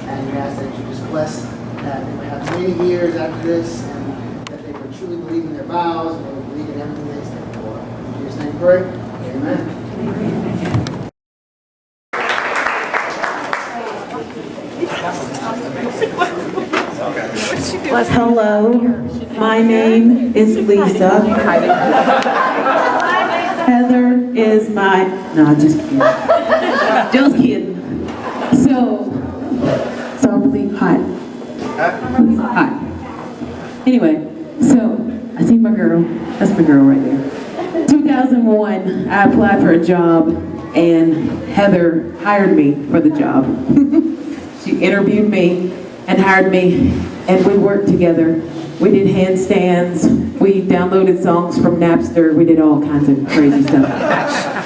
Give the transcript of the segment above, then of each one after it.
And we ask that you just bless that they would have many years after this and that they would truly vows, and they will believe in everything they stand for. In Jesus' name pray. Amen. Hello, my name is Lisa. Heather is my, no, just kidding. Just kidding. So really hot. Hot. Anyway, so I see my girl. That's my girl right there. 2001, I applied for a job and Heather hired me for the job. She interviewed me and hired me, and we worked together. We did handstands, we downloaded songs from Napster, we did all kinds of crazy stuff.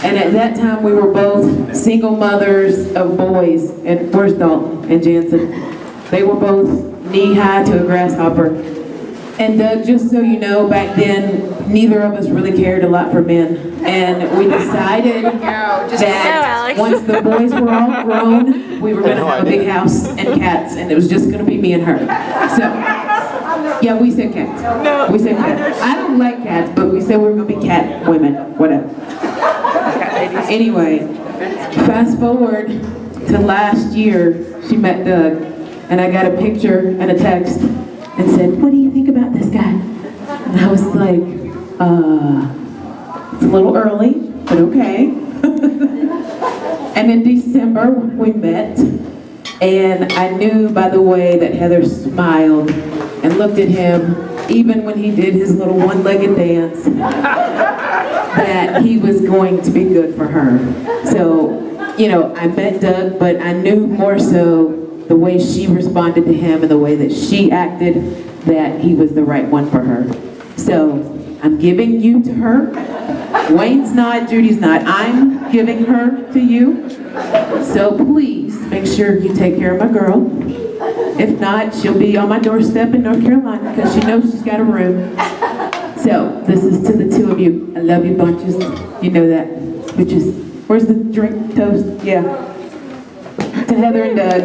And at that time we were both single mothers of boys, and where's Dalton and Jansen? They were both knee-high to a grasshopper. And Doug, just so you know, back then, neither of us really cared a lot for men. And we decided that once the boys were all grown, we were gonna have a big house and cats, and it was just gonna be me and her. So, yeah, we said cats. We said cats. I don't like cats, but we said we were gonna be cat women, whatever. Anyway, fast forward to last year, she met Doug, and I got a picture and a text and said, "What do you think about this guy?" And I was like, it's a little early, but okay. And in December, we met, and I knew by the way that Heather smiled and looked at him, even when he did his little one-legged dance, that he was going to be good for her. So, you know, I met Doug, but I knew more so the way she responded to him and the way that she acted, that he was the right one for her. So I'm giving you to her. Wayne's not, Judy's not. I'm giving her to you. So please make sure you take care of my girl. If not, she'll be on my doorstep in North Carolina because she knows she's got a room. So this is to the two of you. I love you bunches. You know that. Which is, where's the drink toast? Yeah. To Heather and Doug.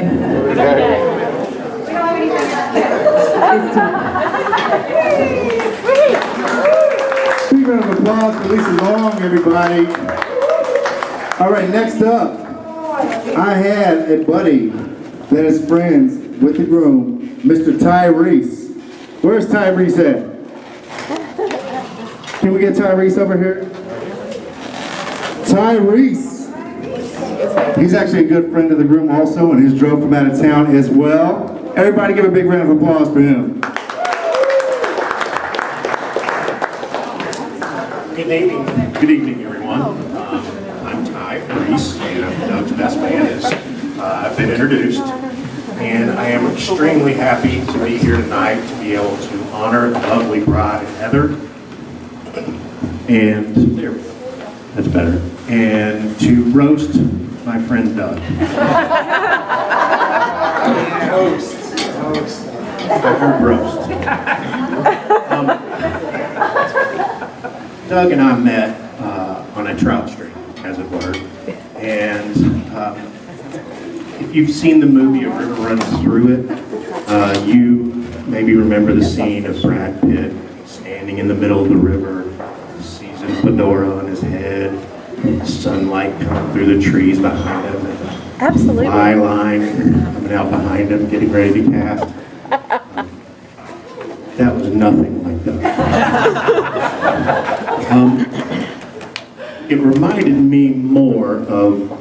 Big round of applause for Lisa Long, everybody. All right, next up, I had a buddy that is friends with the groom, Mr. Tyrese. Where's Tyrese at? Can we get Tyrese over here? Tyrese. He's actually a good friend of the groom also, and he's drove from out of town as well. Everybody give a big round of applause for him. Good evening, everyone. I'm Ty Reese, and I'm Doug's best man, as I've been introduced. And I am extremely happy to be here tonight to be able to honor the lovely bride, Heather. And there, that's better. And to roast my friend Doug. Roast. I heard roast. Doug and I met on a trout stream, as it were. And if you've seen the movie A River Runs Through It, you maybe remember the scene of Brad Pitt standing in the middle of the river, sees a fedora on his head, sunlight coming through the trees behind him. Absolutely. Eye line coming out behind him, getting ready to cast. That was nothing like that. It reminded me more of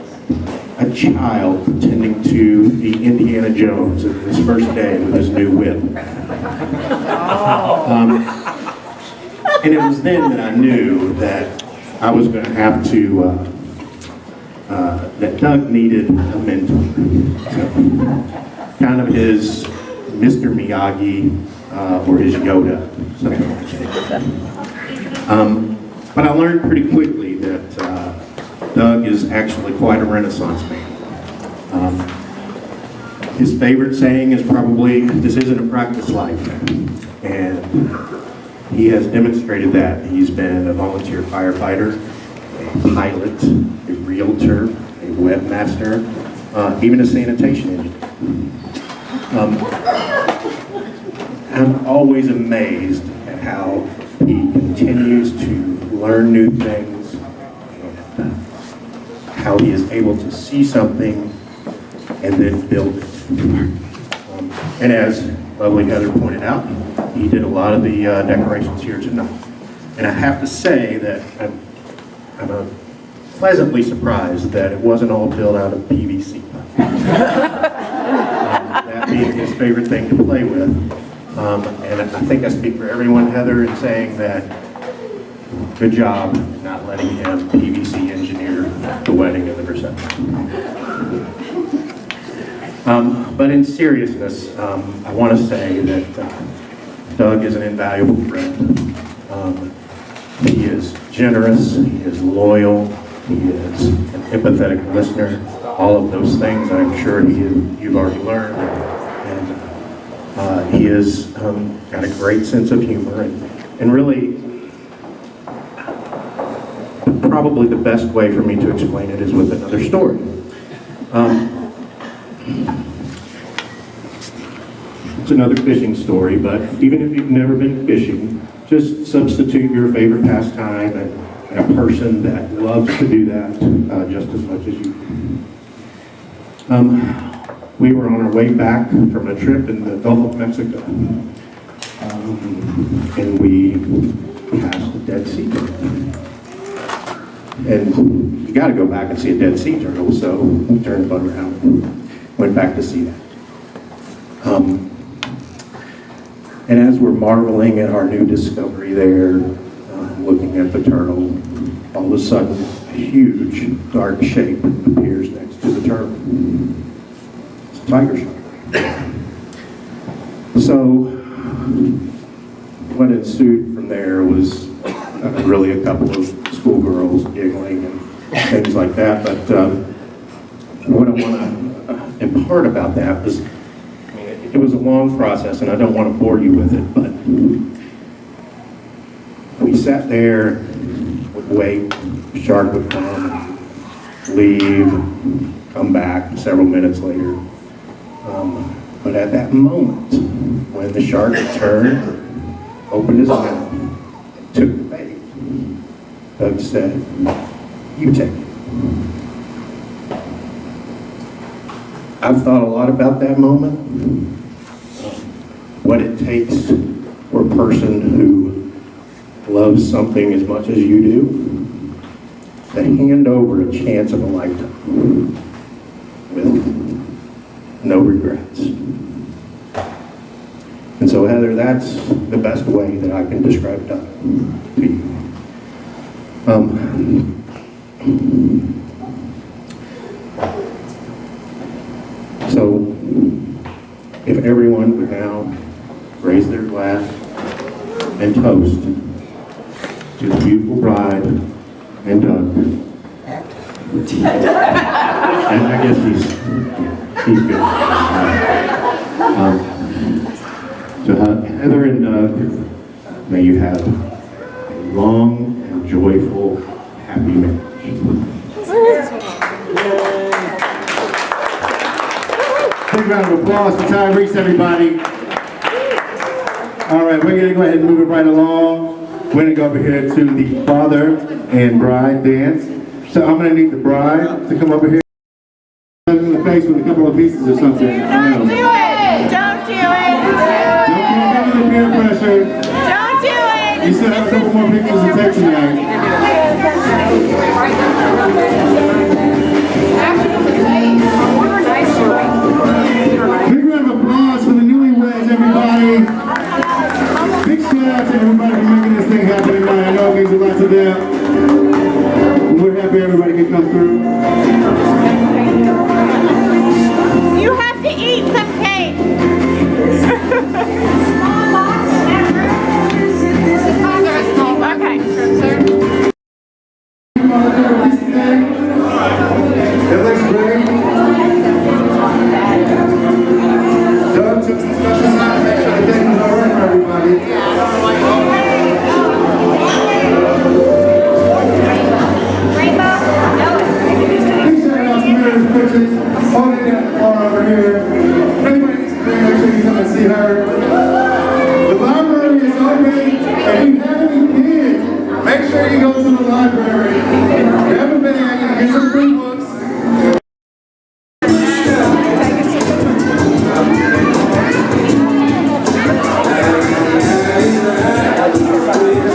a child pretending to be Indiana Jones at his first day with his new whip. And it was then that I knew that I was going to have to, that Doug needed a mentor. So, kind of his Mr. Miyagi or his Yoda, something like that. But I learned pretty quickly that Doug is actually quite a Renaissance man. His favorite saying is probably, "This isn't a practice life." And he has demonstrated that. He's been a volunteer firefighter, a pilot, a realtor, a webmaster, even a sanitation engineer. I'm always amazed at how he can continues to learn new things, and how he is able to see something and then build it. And as lovely Heather pointed out, he did a lot of the decorations here tonight. And I have to say that I'm pleasantly surprised that it wasn't all built out of PVC. That being his favorite thing to play with. And I think I speak for everyone, Heather, in saying that good job not letting him PVC engineer the wedding and the reception. But in seriousness, I want to say that Doug is an invaluable friend. He is generous, he is loyal, he is an empathetic listener. All of those things I'm sure you've already learned. And he has got a great sense of humor. And really, probably the best way for me to explain it is with another story. It's another fishing story, but even if you've never been fishing, just substitute your favorite pastime and a person that loves to do that just as much as you do. We were on our way back from a trip in the Gulf of Mexico, and we passed the Dead Sea Turtle. And you got to go back and see a Dead Sea Turtle, so we turned the boat around and went back to see that. And as we're marveling at our new discovery there, looking at the turtle, all of a sudden, a huge dark shape appears next to the turtle. It's a tiger shark. So, what ensued from there was really a couple of schoolgirls giggling and things like that. But what I want to impart about that was, it was a long process, and I don't want to bore you with it, but we sat there, would wait, the shark would come, leave, come back several minutes later. But at that moment, when the shark turned, opened his mouth, and took the bait, Doug said, "You take it." I've thought a lot about that moment. What it takes for a person who loves something as much as you do to hand over a chance of a lifetime with no regrets. And so, Heather, that's the best way that I can describe Doug to you. So, if everyone would now raise their glass and toast to the beautiful bride and Doug. And I guess he's good. So Heather and Doug, may you have a long and joyful, happy marriage. Big round of applause for Tyrese, everybody. All right, we're gonna go ahead and move it right along. We're gonna go over here to the father and bride dance. So I'm gonna need the bride to come over here. In the face with a couple of pieces or something. Don't do it! Don't do it! Don't come under the peer pressure. Don't do it! You still have a couple more pictures to take tonight. Big round of applause for the newlyweds, everybody. Big shout out to everybody for making this thing happen tonight. I know it means a lot to them. We're happy everybody can come through. You have to eat some cake. Okay. It looks great. Doug took some special time to make sure the cake was all right for everybody. Big shout out to Mary's Pictures. Holding that car over here. Anybody needs to make sure you come and see her. Baby,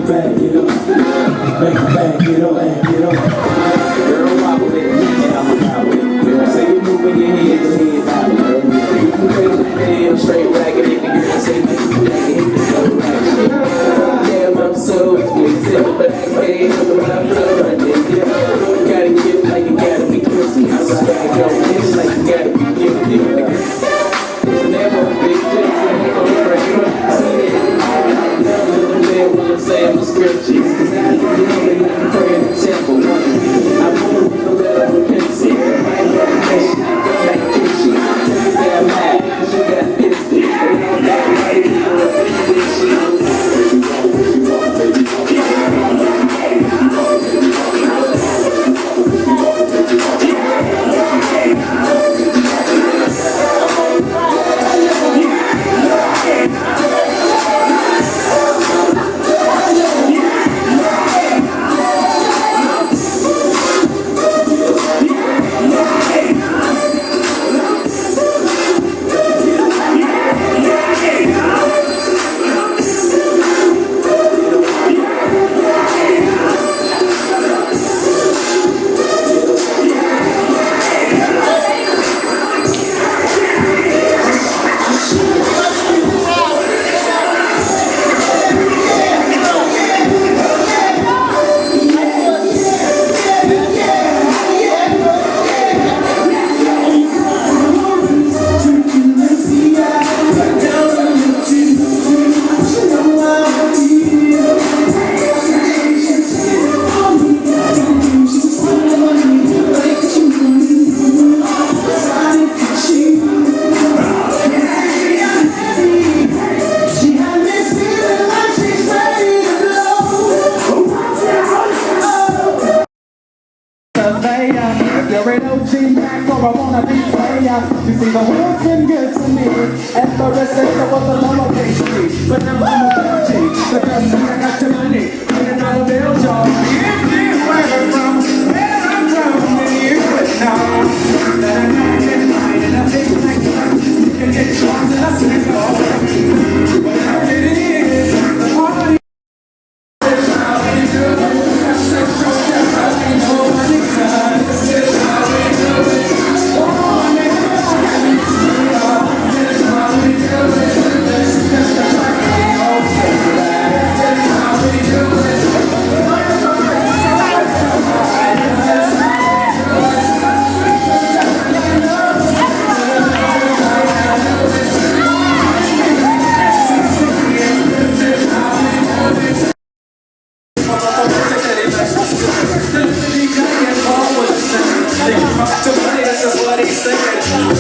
back it up. Make it back it up, back it up. Girl, wobble it, and I'ma wobble it. Girl, say you moving your head, your head wobble. You can play with the video straight ragged. If you girl say make you ragged, hit the flow ragged. Damn, I'm so explicit, but I can't help it when I'm done. You gotta give like you gotta be crispy. Outside the door, it's like you gotta be giving it. Never a big thing, never a break. See it. Never live with them saying the scriptures. Cause I do know that I pray in the temple. I move with a letter of repentance. I ain't got passion, I got kitchen. Tell me that I'm mad, cause you got pissed. And all that right here, this shit. You're an OG Mac or I wanna be player. You see the world's been good to me. At the recession was a lower pastry. But now I'm a OG. The best thing I got your money. $100 bills, y'all. If you were from where I'm from, then you would know that I'm not getting mine and I think like you can get drunk and I sing all. Whatever it is, the party.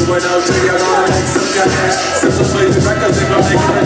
When I'm to your line, some guys, some records, they're gonna make it